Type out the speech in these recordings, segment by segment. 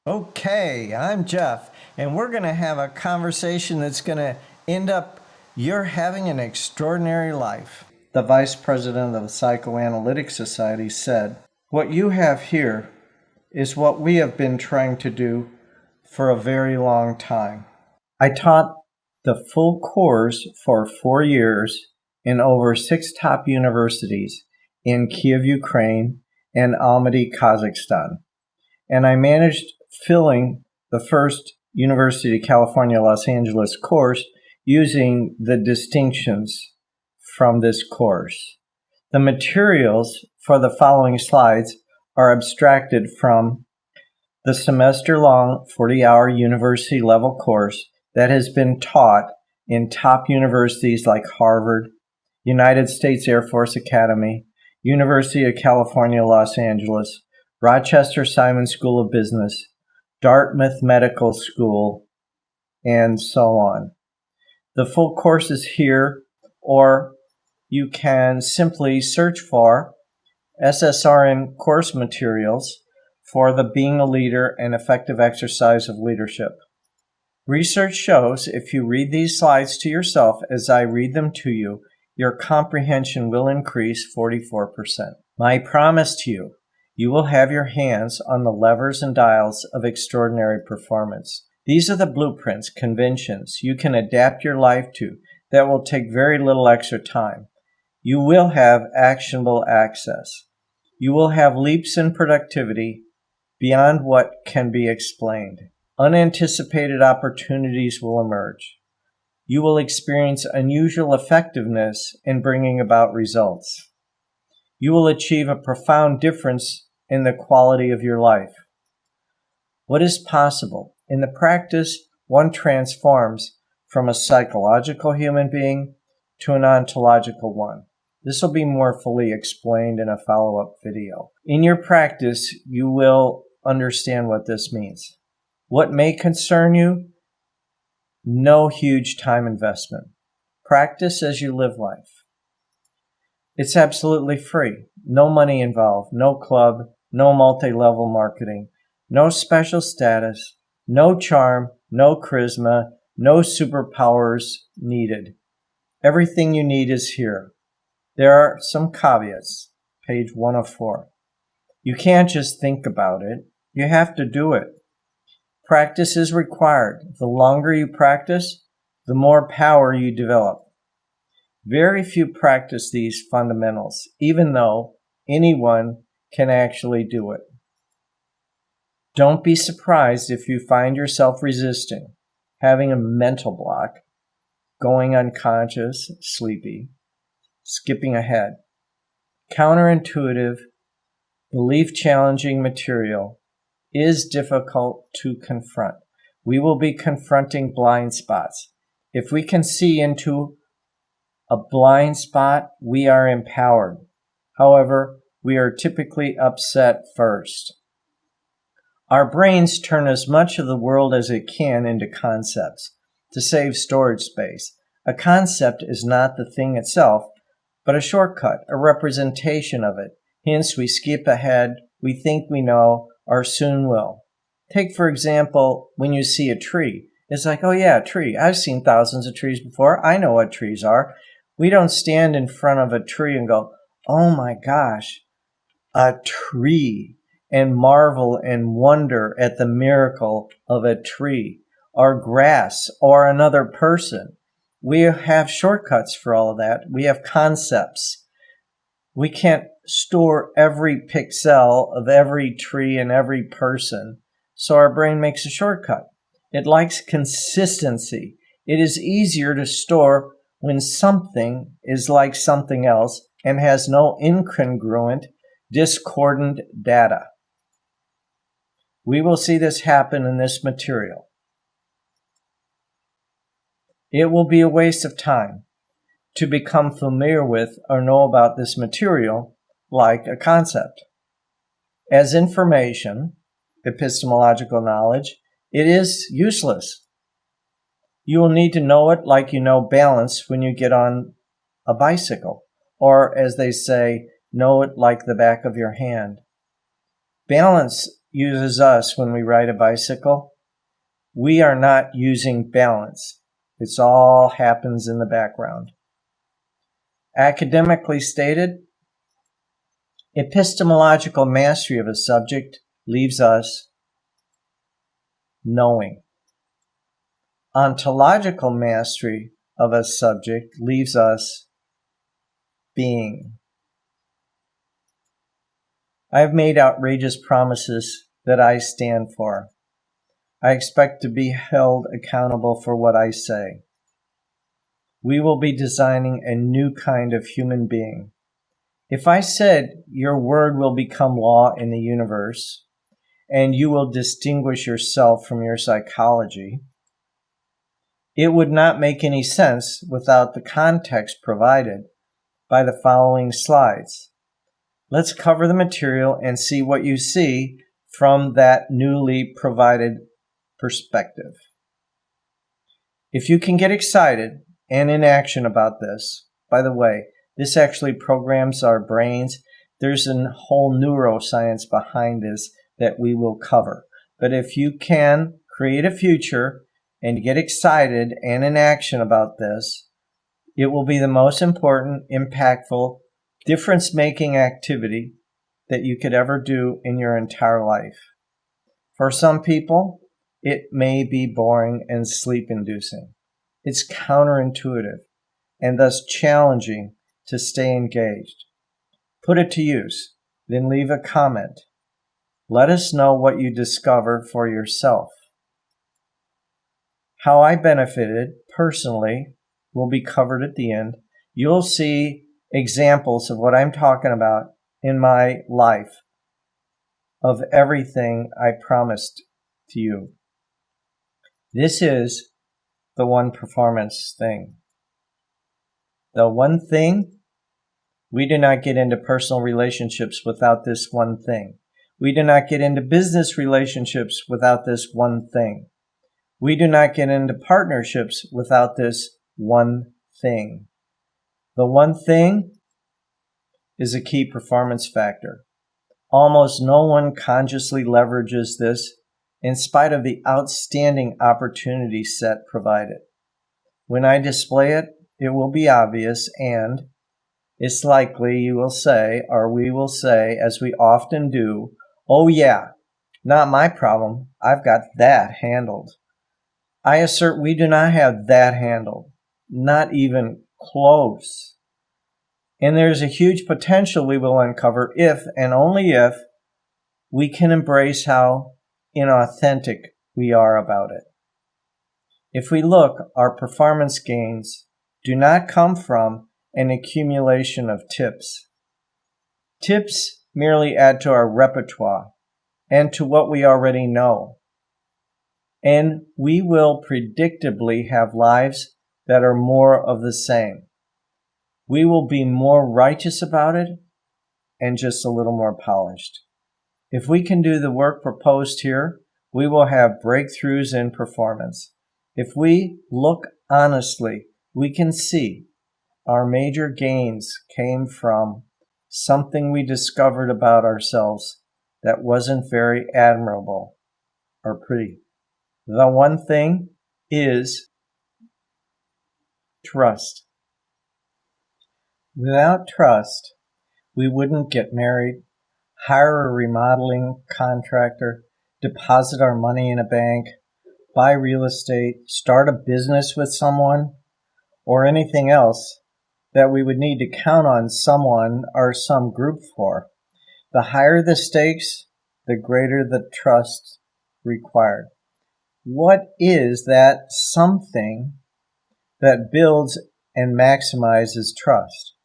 Okay, I'm Jeff, and we're going to have a conversation that's going to end up you're having an extraordinary life. The vice president of the Psychoanalytic Society said, "What you have here is what we have been trying to do for a very long time." I taught the full course for 4 years in over 6 top universities in Kiev, Ukraine, and Almaty, Kazakhstan. And I managed filling the first University of California, Los Angeles course using the distinctions from this course. The materials for the following slides are abstracted from the semester-long 40-hour university-level course that has been taught in top universities like Harvard, United States Air Force Academy, University of California, Los Angeles, Rochester Simon School of Business, Dartmouth Medical School, and so on. The full course is here, or you can simply search for SSRN course materials for the Being a Leader and Effective Exercise of Leadership. Research shows if you read these slides to yourself as I read them to you, your comprehension will increase 44%. My promise to you, you will have your hands on the levers and dials of extraordinary performance. These are the blueprints, conventions you can adapt your life to that will take very little extra time. You will have actionable access. You will have leaps in productivity beyond what can be explained. Unanticipated opportunities will emerge. You will experience unusual effectiveness in bringing about results. You will achieve a profound difference in the quality of your life. What is possible? In the practice, one transforms from a psychological human being to an ontological one. This will be more fully explained in a follow-up video. In your practice, you will understand what this means. What may concern you? No huge time investment. Practice as you live life. It's absolutely free. No money involved, no club, no multi-level marketing, no special status, no charm, no charisma, no superpowers needed. Everything you need is here. There are some caveats, page 1 of 4. You can't just think about it. You have to do it. Practice is required. The longer you practice, the more power you develop. Very few practice these fundamentals, even though anyone can actually do it. Don't be surprised if you find yourself resisting, having a mental block, going unconscious, sleepy, skipping ahead. Counterintuitive, belief-challenging material is difficult to confront. We will be confronting blind spots. If we can see into a blind spot, we are empowered. However, we are typically upset first. Our brains turn as much of the world as it can into concepts to save storage space. A concept is not the thing itself, but a shortcut, a representation of it. Hence, we skip ahead, we think we know, or soon will. Take, for example, when you see a tree. It's like, oh yeah, a tree. I've seen thousands of trees before. I know what trees are. We don't stand in front of a tree and go, oh my gosh, a tree, and marvel and wonder at the miracle of a tree, or grass, or another person. We have shortcuts for all of that. We have concepts. We can't store every pixel of every tree and every person, so our brain makes a shortcut. It likes consistency. It is easier to store when something is like something else and has no incongruent, discordant data. We will see this happen in this material. It will be a waste of time to become familiar with or know about this material like a concept. As information, epistemological knowledge, it is useless. You will need to know it like you know balance when you get on a bicycle, or as they say, know it like the back of your hand. Balance uses us when we ride a bicycle, we are not using balance. It all happens in the background. Academically stated, epistemological mastery of a subject leaves us knowing. Ontological mastery of a subject leaves us being. I have made outrageous promises that I stand for. I expect to be held accountable for what I say. We will be designing a new kind of human being. If I said your word will become law in the universe, and you will distinguish yourself from your psychology, it would not make any sense without the context provided by the following slides. Let's cover the material and see what you see from that newly provided perspective. If you can get excited and in action about this, by the way, this actually programs our brains. There's a whole neuroscience behind this that we will cover. But if you can create a future and get excited and in action about this, it will be the most important, impactful, difference-making activity that you could ever do in your entire life. For some people, it may be boring and sleep-inducing. It's counterintuitive and thus challenging to stay engaged. Put it to use, then leave a comment. Let us know what you discovered for yourself. How I benefited personally will be covered at the end. You'll see examples of what I'm talking about in my life, of everything I promised to you. This is the one performance thing. The one thing, we do not get into personal relationships without this one thing. We do not get into business relationships without this one thing. We do not get into partnerships without this one thing. The one thing is a key performance factor. Almost no one consciously leverages this in spite of the outstanding opportunity set provided. When I display it, it will be obvious, and it's likely you will say, or we will say, as we often do, "Oh yeah, not my problem. I've got that handled." I assert we do not have that handled, not even close. And there's a huge potential we will uncover if, and only if, we can embrace how inauthentic we are about it. If we look, our performance gains do not come from an accumulation of tips. Tips merely add to our repertoire and to what we already know. And we will predictably have lives that are more of the same. We will be more righteous about it and just a little more polished. If we can do the work proposed here, we will have breakthroughs in performance. If we look honestly, we can see our major gains came from something we discovered about ourselves that wasn't very admirable or pretty. The one thing is trust. Without trust, we wouldn't get married, hire a remodeling contractor, deposit our money in a bank, buy real estate, start a business with someone, or anything else that we would need to count on someone or some group for. The higher the stakes, the greater the trust required. What is that something that builds and maximizes trust?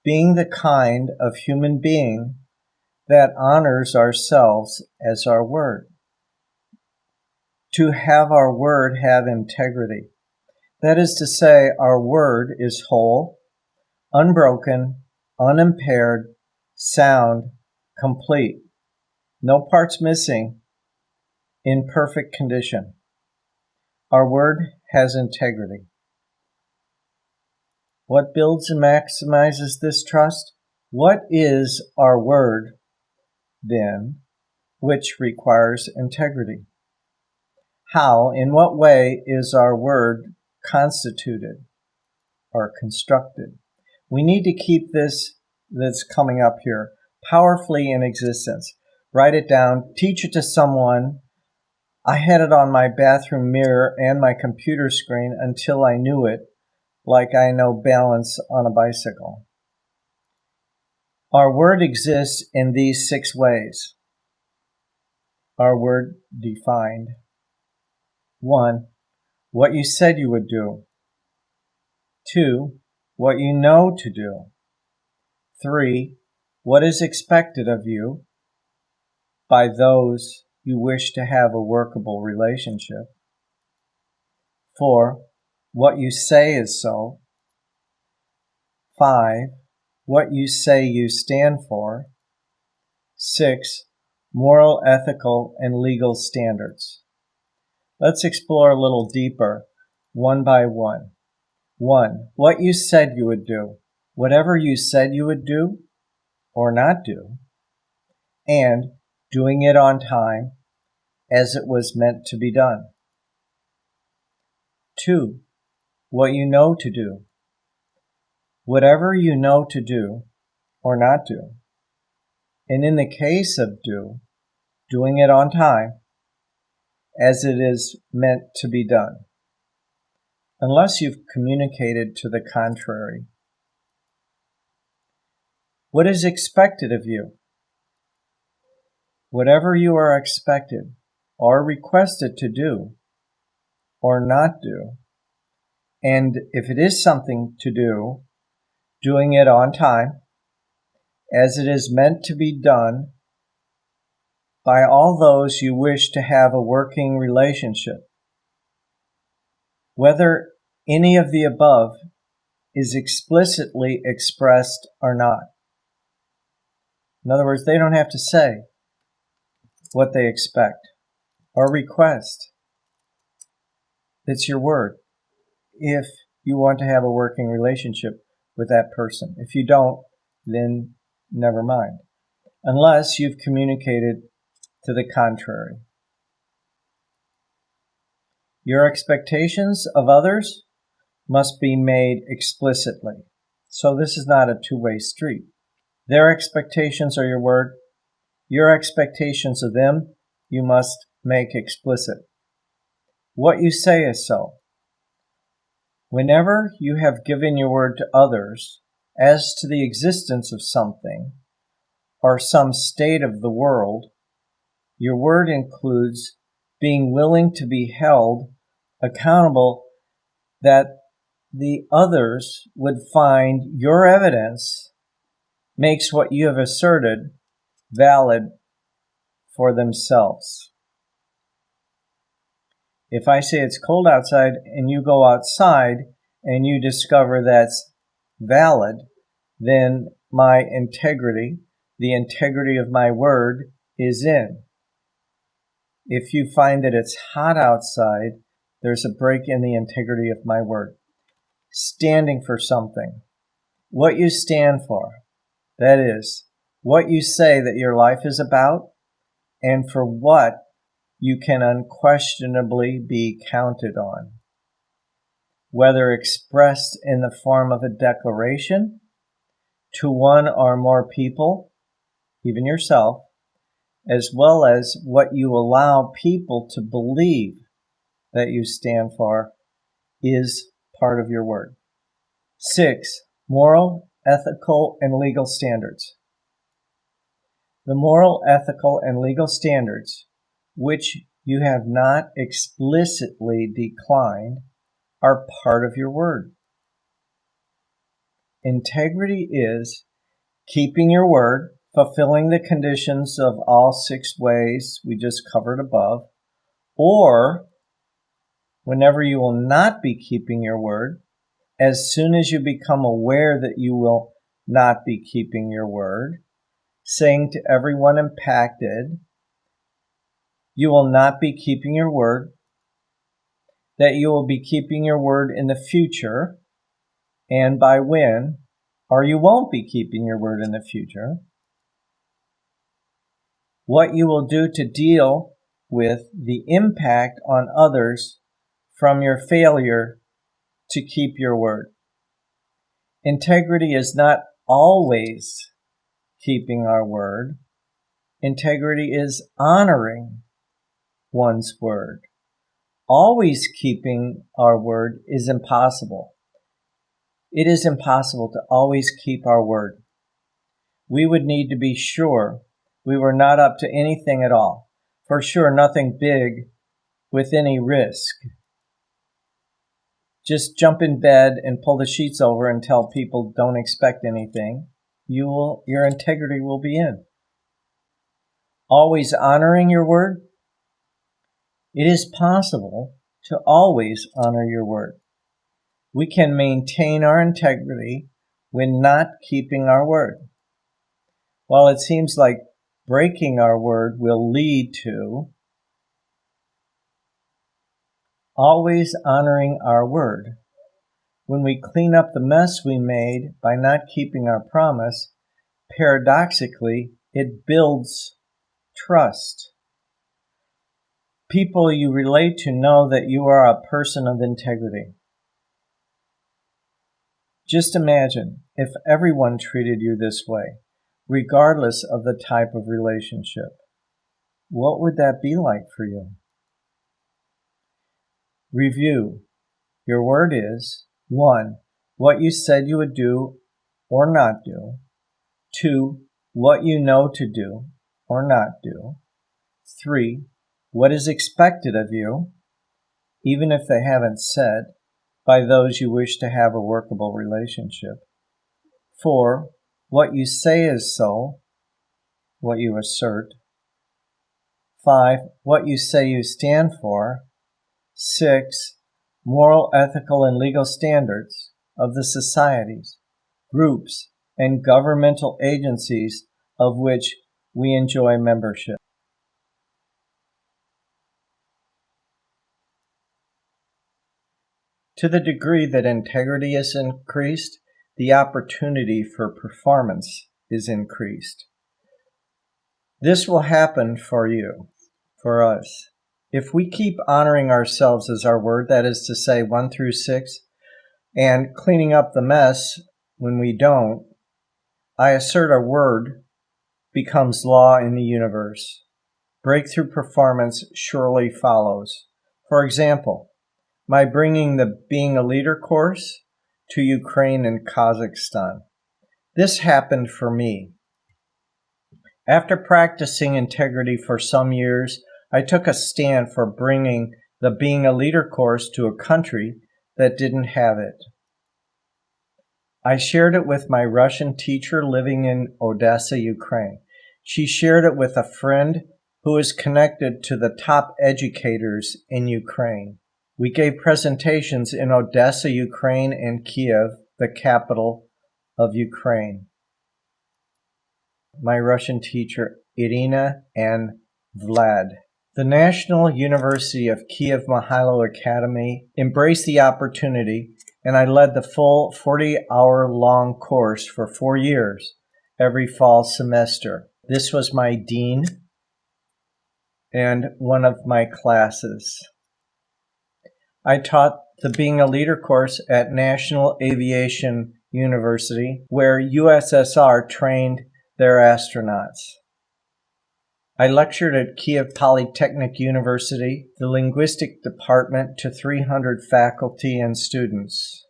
Being the kind of human being that honors ourselves as our word. To have our word have integrity. That is to say, our word is whole, unbroken, unimpaired, sound, complete. No parts missing, in perfect condition. Our word has integrity. What builds and maximizes this trust? What is our word then, which requires integrity. How, in what way is our word constituted or constructed? We need to keep this that's coming up here powerfully in existence. Write it down, teach it to someone. I had it on my bathroom mirror and my computer screen until I knew it, like I know balance on a bicycle. Our word exists in these 6 ways. Our word defined. 1. What you said you would do. 2. What you know to do. 3. What is expected of you by those you wish to have a workable relationship. 4. What you say is so. 5. What you say you stand for. 6. Moral, ethical, and legal standards. Let's explore a little deeper, one by one. 1. What you said you would do. Whatever you said you would do or not do, and doing it on time as it was meant to be done. 2. What you know to do. Whatever you know to do or not do. And in the case of doing it on time as it is meant to be done, unless you've communicated to the contrary. What is expected of you? Whatever you are expected or requested to do or not do, and if it is something to do, doing it on time as it is meant to be done by all those you wish to have a working relationship. Whether any of the above is explicitly expressed or not. In other words, they don't have to say what they expect or request. It's your word if you want to have a working relationship with that person. If you don't, then never mind. Unless you've communicated to the contrary. Your expectations of others must be made explicitly. So this is not a two-way street. Their expectations are your word. Your expectations of them, you must make explicit. What you say is so. Whenever you have given your word to others as to the existence of something or some state of the world, your word includes being willing to be held accountable that the others would find your evidence makes what you have asserted valid for themselves. If I say it's cold outside and you go outside and you discover that's valid, then my integrity, the integrity of my word, is in. If you find that it's hot outside, there's a break in the integrity of my word. Standing for something. What you stand for. That is, what you say that your life is about, and for what you can unquestionably be counted on. Whether expressed in the form of a declaration to one or more people, even yourself, as well as what you allow people to believe that you stand for, is part of your word. 6. Moral, ethical, and legal standards. The moral, ethical, and legal standards, which you have not explicitly declined, are part of your word. Integrity is keeping your word, fulfilling the conditions of all 6 ways we just covered above, or whenever you will not be keeping your word, as soon as you become aware that you will not be keeping your word, saying to everyone impacted, you will not be keeping your word, that you will be keeping your word in the future, and by when, or you won't be keeping your word in the future. what you will do to deal with the impact on others from your failure to keep your word. Integrity is not always keeping our word. Integrity is honoring one's word. Always keeping our word is impossible. It is impossible to always keep our word. We would need to be sure we were not up to anything at all. For sure, nothing big with any risk. Just jump in bed and pull the sheets over and tell people don't expect anything. Your integrity will be in. Always honoring your word. It is possible to always honor your word. We can maintain our integrity when not keeping our word. While it seems like breaking our word will lead to always honoring our word. When we clean up the mess we made by not keeping our promise, paradoxically, it builds trust. People you relate to know that you are a person of integrity. Just imagine if everyone treated you this way, regardless of the type of relationship. What would that be like for you? Review. Your word is 1. What you said you would do or not do. 2. What you know to do or not do. 3. What is expected of you, even if they haven't said, by those you wish to have a workable relationship. 4. What you say is so, what you assert. 5. What you say you stand for. 6. Moral, ethical, and legal standards of the societies, groups, and governmental agencies of which we enjoy membership. To the degree that integrity is increased, the opportunity for performance is increased. This will happen for you, for us. If we keep honoring ourselves as our word, that is to say 1 through 6, and cleaning up the mess when we don't, I assert our word becomes law in the universe. Breakthrough performance surely follows. For example, my bringing the Being a Leader course to Ukraine and Kazakhstan. This happened for me. After practicing integrity for some years, I took a stand for bringing the Being a Leader course to a country that didn't have it. I shared it with my Russian teacher living in Odessa, Ukraine. She shared it with a friend who is connected to the top educators in Ukraine. We gave presentations in Odessa, Ukraine, and Kiev, the capital of Ukraine. My Russian teacher, Irina and Vlad. The National University of Kiev Mihailo Academy embraced the opportunity, and I led the full 40-hour-long course for 4 years, every fall semester. This was my dean and one of my classes. I taught the Being a Leader course at National Aviation University, where USSR trained their astronauts. I lectured at Kiev Polytechnic University, the linguistic department, to 300 faculty and students.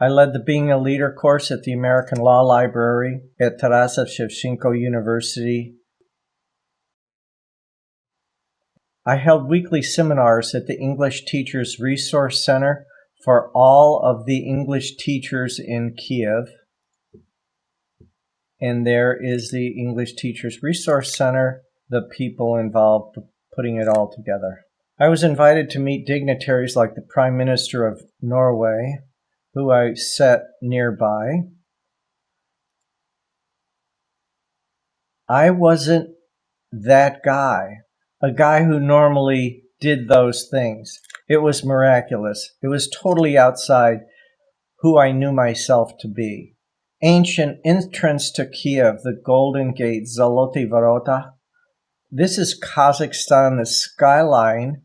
I led the Being a Leader course at the American Law Library at Tarasov Shevchenko University. I held weekly seminars at the English Teachers Resource Center for all of the English teachers in Kiev. And there is the English Teachers Resource Center, the people involved putting it all together. I was invited to meet dignitaries like the Prime Minister of Norway, who I sat nearby. I wasn't that guy, a guy who normally did those things. It was miraculous. It was totally outside who I knew myself to be. ancient entrance to Kiev, the Golden Gate, Zoloty Varota. This is Kazakhstan, the skyline.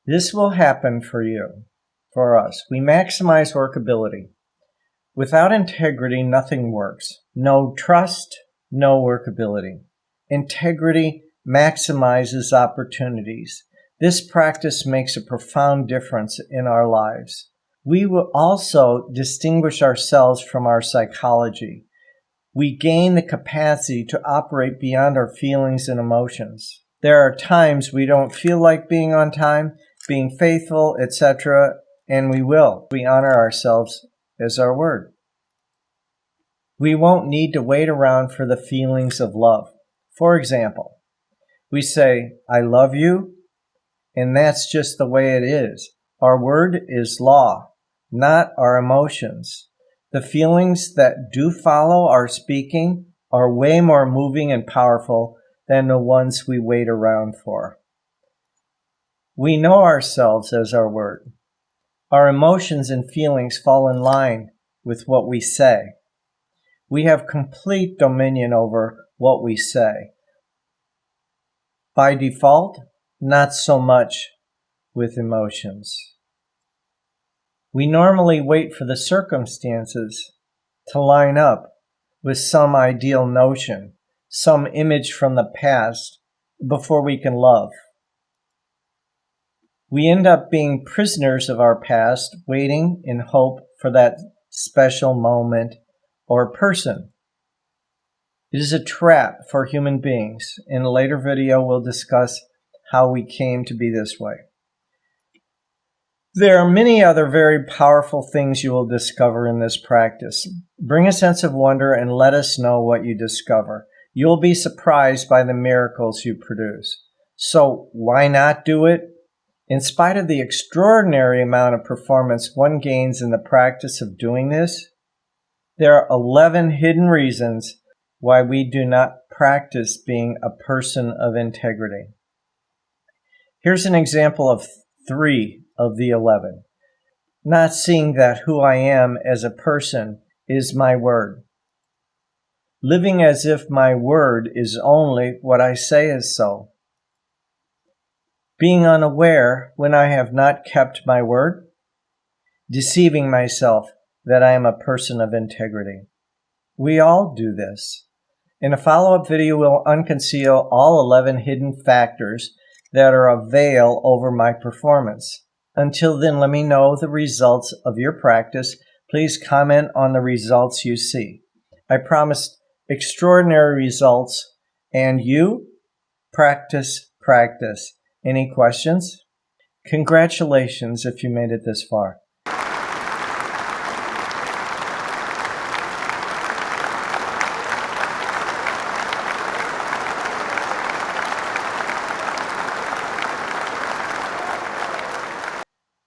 This will happen for you, for us. We maximize workability. Without integrity, nothing works. No trust, no workability. Integrity maximizes opportunities. This practice makes a profound difference in our lives. We will also distinguish ourselves from our psychology. We gain the capacity to operate beyond our feelings and emotions. There are times we don't feel like being on time, being faithful, etc., and we will. We honor ourselves as our word. We won't need to wait around for the feelings of love. For example, we say, I love you, and that's just the way it is. Our word is law, not our emotions. The feelings that do follow our speaking are way more moving and powerful than the ones we wait around for. We know ourselves as our word. Our emotions and feelings fall in line with what we say. We have complete dominion over what we say. By default, not so much with emotions. We normally wait for the circumstances to line up with some ideal notion, some image from the past, before we can love. We end up being prisoners of our past, waiting in hope for that special moment or person. It is a trap for human beings. In a later video, we'll discuss how we came to be this way. There are many other very powerful things you will discover in this practice. Bring a sense of wonder and let us know what you discover. You'll be surprised by the miracles you produce. So why not do it? In spite of the extraordinary amount of performance one gains in the practice of doing this, there are 11 hidden reasons why we do not practice being a person of integrity. Here's an example of 3 of the 11. Not seeing that who I am as a person is my word. Living as if my word is only what I say is so. Being unaware when I have not kept my word. Deceiving myself that I am a person of integrity. We all do this. In a follow-up video, we'll unconceal all 11 hidden factors that are a veil over my performance. Until then, let me know the results of your practice. Please comment on the results you see. I promised extraordinary results, and you practice, practice. Any questions? Congratulations if you made it this far.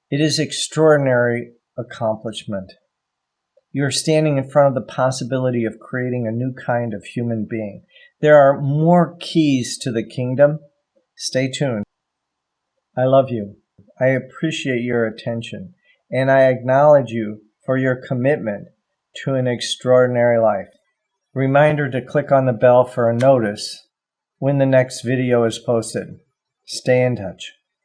It is extraordinary accomplishment. You're standing in front of the possibility of creating a new kind of human being. There are more keys to the kingdom. Stay tuned. I love you. I appreciate your attention, and I acknowledge you for your commitment to an extraordinary life. Reminder to click on the bell for a notice when the next video is posted. Stay in touch.